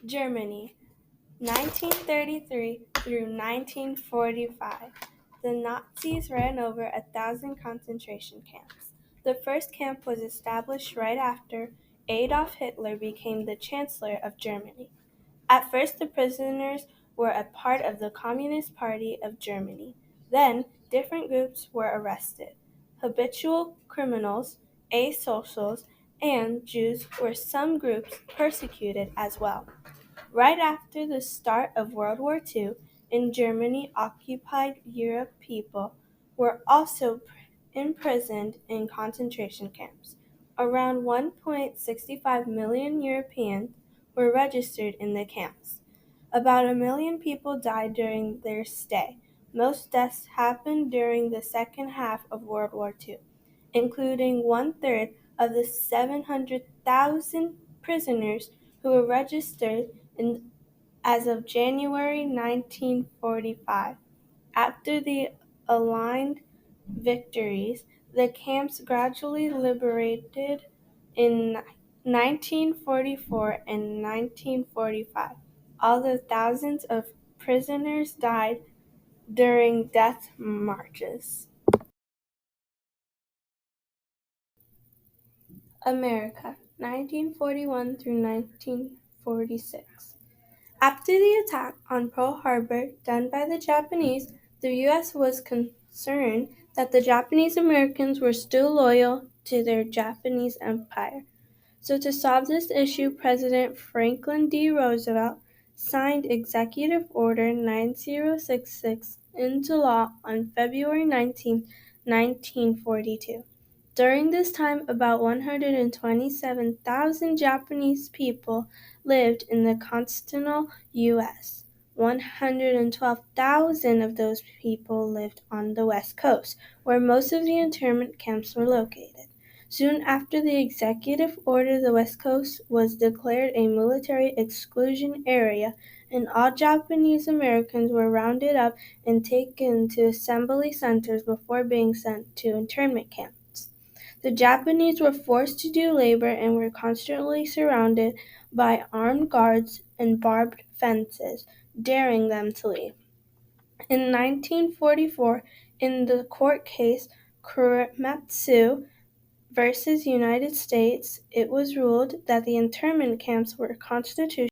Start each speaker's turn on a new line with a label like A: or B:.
A: Germany, 1933 through 1945. The Nazis ran over 1,000 concentration camps. The first camp was established right after Adolf Hitler became the Chancellor of Germany. At first, the prisoners were a part of the Communist Party of Germany. Then, different groups were arrested. Habitual criminals, asocials, and Jews were some groups persecuted as well. Right after the start of World War II, in Germany occupied Europe, people were also imprisoned in concentration camps. Around 1.65 million Europeans were registered in the camps. About 1 million people died during their stay. Most deaths happened during the second half of World War II, including one-third of the 700,000 prisoners who were registered as of January 1945. After the Allied victories, the camps gradually liberated in 1944 and 1945, although thousands of prisoners died during death marches. America, 1941 through 1946. After the attack on Pearl Harbor done by the Japanese, the U.S. was concerned that the Japanese Americans were still loyal to their Japanese empire. So to solve this issue, President Franklin D. Roosevelt signed Executive Order 9066 into law on February 19, 1942. During this time, about 127,000 Japanese people lived in the continental U.S. 112,000 of those people lived on the West Coast, where most of the internment camps were located. Soon after the executive order, the West Coast was declared a military exclusion area, and all Japanese Americans were rounded up and taken to assembly centers before being sent to internment camps. The Japanese were forced to do labor and were constantly surrounded by armed guards and barbed fences, daring them to leave. In 1944, in the court case Korematsu versus United States, it was ruled that the internment camps were constitutional